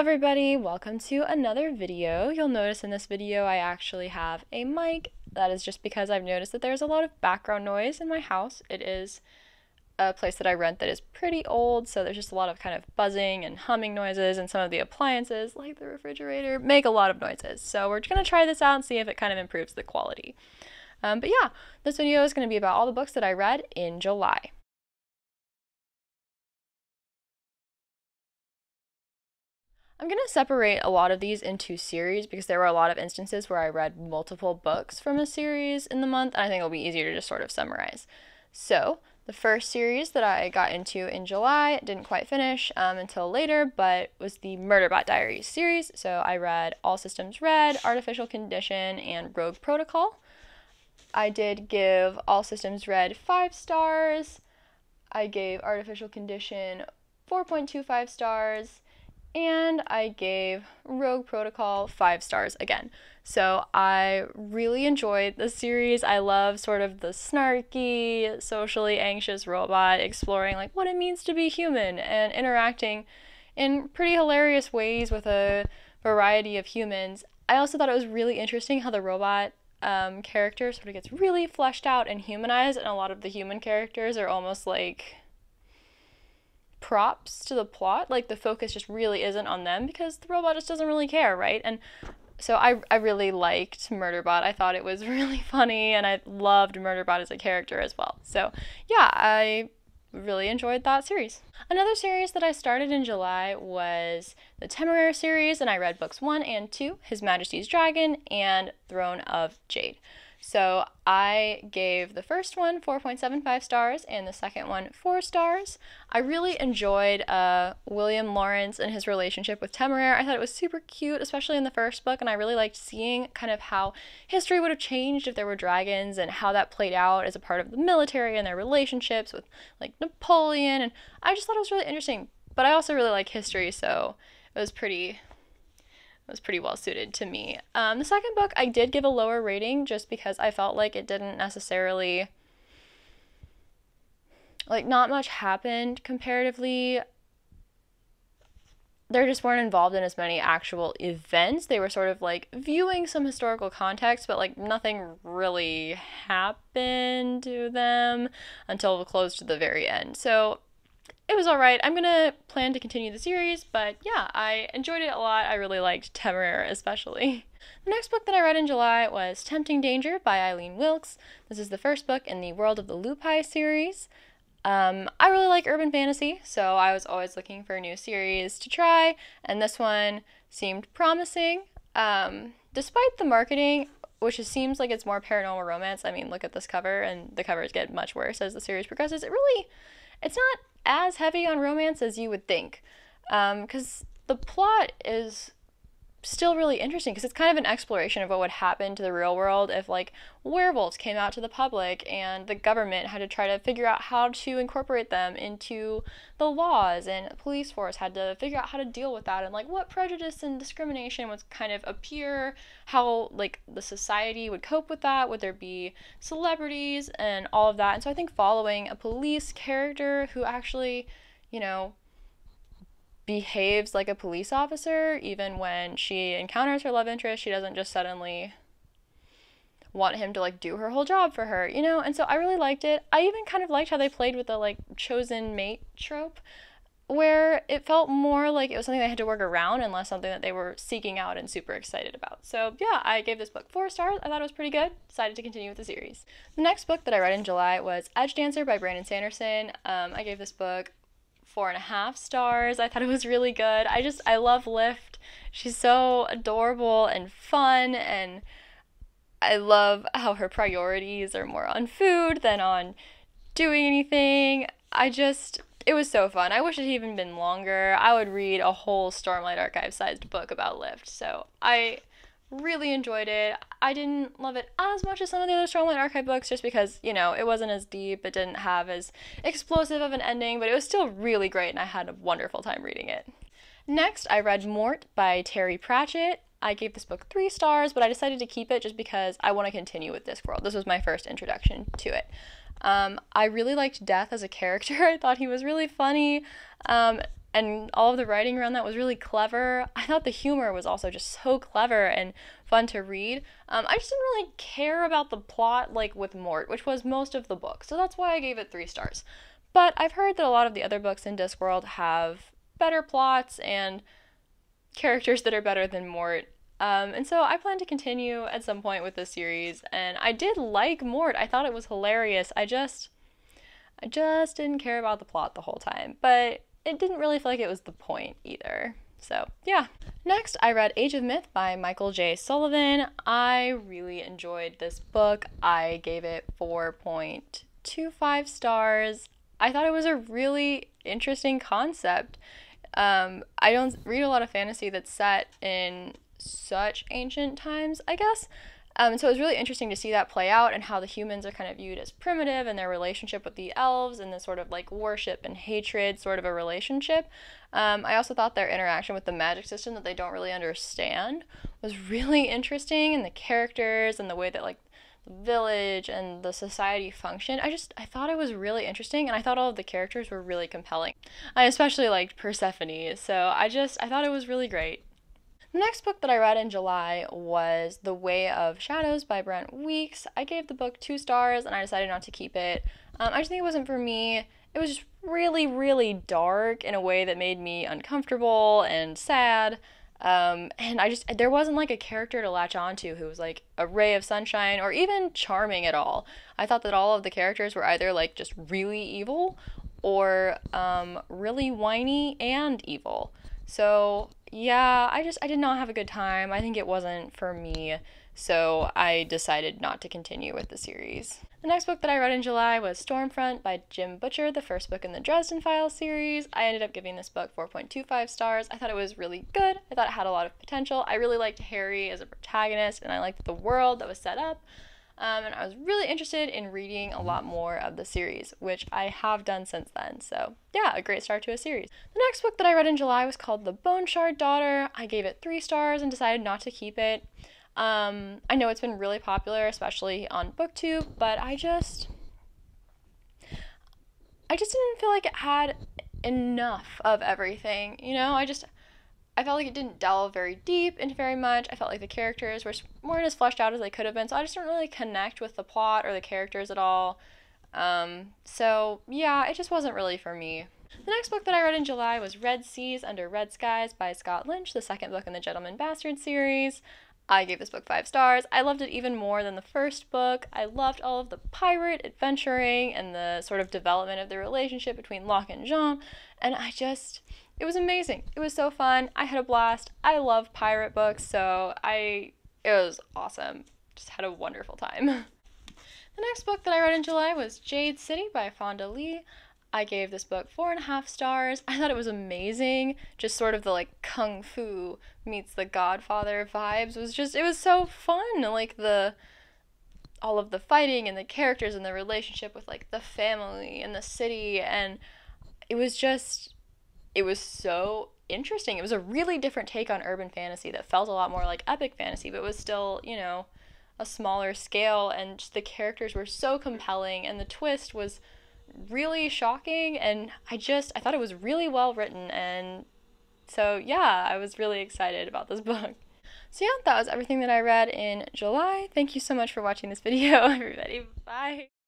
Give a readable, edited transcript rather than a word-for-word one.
everybody, welcome to another video. You'll notice in this video I actually have a mic. That is just because I've noticed that there's a lot of background noise in my house. It is a place that I rent that is pretty old, so there's just a lot of kind of buzzing and humming noises, and some of the appliances, like the refrigerator, make a lot of noises. So we're going to try this out and see if it kind of improves the quality. But yeah, this video is going to be about all the books that I read in July. I'm going to separate a lot of these into series because there were a lot of instances where I read multiple books from a series in the month, and I think it'll be easier to just sort of summarize. So, the first series that I got into in July, didn't quite finish until later, but was the Murderbot Diaries series. So I read All Systems Red, Artificial Condition, and Rogue Protocol. I did give All Systems Red 5 stars. I gave Artificial Condition 4.25 stars. And I gave Rogue Protocol 5 stars again. So I really enjoyed the series. I love sort of the snarky, socially anxious robot exploring like what it means to be human and interacting in pretty hilarious ways with a variety of humans. I also thought it was really interesting how the robot character sort of gets really fleshed out and humanized, and a lot of the human characters are almost like props to the plot. Like the focus just really isn't on them because the robot just doesn't really care, right? And so I really liked Murderbot. I thought it was really funny, and I loved Murderbot as a character as well. So yeah, I really enjoyed that series. Another series that I started in July was the Temeraire series, and I read books 1 and 2, His Majesty's Dragon and Throne of Jade. So I gave the first one 4.75 stars and the second one 4 stars. I really enjoyed William Lawrence and his relationship with Temeraire. I thought it was super cute, especially in the first book, and I really liked seeing kind of how history would have changed if there were dragons and how that played out as a part of the military and their relationships with like Napoleon, and I just thought it was really interesting. But I also really like history, so it was pretty well suited to me. The second book I did give a lower rating just because I felt like it didn't necessarily, like, not much happened comparatively. They just weren't involved in as many actual events. They were sort of like viewing some historical context, but like nothing really happened to them until close to the very end. So it was alright. I'm gonna plan to continue the series, but yeah, I enjoyed it a lot. I really liked Temeraire especially. The next book that I read in July was Tempting Danger by Eileen Wilkes. This is the first book in the World of the Lupi series. I really like urban fantasy, so I was always looking for a new series to try, and this one seemed promising. Despite the marketing, which seems like it's more paranormal romance, I mean, look at this cover, and the covers get much worse as the series progresses. It's not as heavy on romance as you would think, because the plot is still really interesting because it's kind of an exploration of what would happen to the real world if like werewolves came out to the public and the government had to try to figure out how to incorporate them into the laws, and the police force had to figure out how to deal with that, and like what prejudice and discrimination would kind of appear, how like the society would cope with that, would there be celebrities and all of that. And so I think following a police character who actually, you know, behaves like a police officer, even when she encounters her love interest, she doesn't just suddenly want him to like do her whole job for her, you know? And so I really liked it. I even kind of liked how they played with the like chosen mate trope, where it felt more like it was something they had to work around and less something that they were seeking out and super excited about. So yeah, I gave this book 4 stars. I thought it was pretty good. Decided to continue with the series. The next book that I read in July was Edge Dancer by Brandon Sanderson. I gave this book 4.5 stars. I thought it was really good. I love Lift. She's so adorable and fun, and I love how her priorities are more on food than on doing anything. It was so fun. I wish it had even been longer. I would read a whole Stormlight Archive sized book about Lift. So I really enjoyed it. I didn't love it as much as some of the other Stormlight Archive books just because, you know, it wasn't as deep, it didn't have as explosive of an ending, but it was still really great and I had a wonderful time reading it. Next, I read Mort by Terry Pratchett. I gave this book 3 stars, but I decided to keep it just because I want to continue with Discworld. This was my first introduction to it. I really liked Death as a character. I thought he was really funny. and all of the writing around that was really clever. I thought the humor was also just so clever and fun to read. I just didn't really care about the plot like with Mort, which was most of the book, so that's why I gave it 3 stars. But I've heard that a lot of the other books in Discworld have better plots and characters that are better than Mort. And so I plan to continue at some point with this series, and I did like Mort. I thought it was hilarious. I just didn't care about the plot the whole time, but it didn't really feel like it was the point either. So, yeah. Next, I read Age of Myth by Michael J. Sullivan. I really enjoyed this book. I gave it 4.25 stars. I thought it was a really interesting concept. I don't read a lot of fantasy that's set in such ancient times, I guess. So it was really interesting to see that play out and how the humans are kind of viewed as primitive and their relationship with the elves and the sort of like worship and hatred sort of a relationship. I also thought their interaction with the magic system that they don't really understand was really interesting, and the characters and the way that like the village and the society function. I thought it was really interesting, and I thought all of the characters were really compelling. I especially liked Persephone, so I thought it was really great. The next book that I read in July was The Way of Shadows by Brent Weeks. I gave the book 2 stars and I decided not to keep it. I just think it wasn't for me. It was just really, really dark in a way that made me uncomfortable and sad. And there wasn't like a character to latch onto who was like a ray of sunshine or even charming at all. I thought that all of the characters were either like just really evil or really whiny and evil. So yeah, I did not have a good time. I think it wasn't for me, so I decided not to continue with the series. The next book that I read in July was Stormfront by Jim Butcher, the first book in the Dresden Files series. I ended up giving this book 4.25 stars. I thought it was really good. I thought it had a lot of potential. I really liked Harry as a protagonist, and I liked the world that was set up. And I was really interested in reading a lot more of the series, which I have done since then. So yeah, a great start to a series. The next book that I read in July was called The Bone Shard Daughter. I gave it 3 stars and decided not to keep it. I know it's been really popular, especially on BookTube, but I just didn't feel like it had enough of everything, you know? I felt like it didn't delve very deep into very much. I felt like the characters weren't as fleshed out as they could have been, so I just didn't really connect with the plot or the characters at all. So yeah, it just wasn't really for me. The next book that I read in July was Red Seas Under Red Skies by Scott Lynch, the second book in the Gentleman Bastard series. I gave this book 5 stars. I loved it even more than the first book. I loved all of the pirate adventuring and the sort of development of the relationship between Locke and Jean, and it was amazing. It was so fun. I had a blast. I love pirate books, so it was awesome. Just had a wonderful time. The next book that I read in July was Jade City by Fonda Lee. I gave this book 4.5 stars. I thought it was amazing. Just sort of the like kung fu meets the Godfather vibes it was so fun. Like all of the fighting and the characters and the relationship with like the family and the city, and it was so interesting. It was a really different take on urban fantasy that felt a lot more like epic fantasy, but was still, a smaller scale, and just the characters were so compelling, and the twist was really shocking, and I thought it was really well written, and so yeah, I was really excited about this book. So yeah, that was everything that I read in July. Thank you so much for watching this video, everybody. Bye!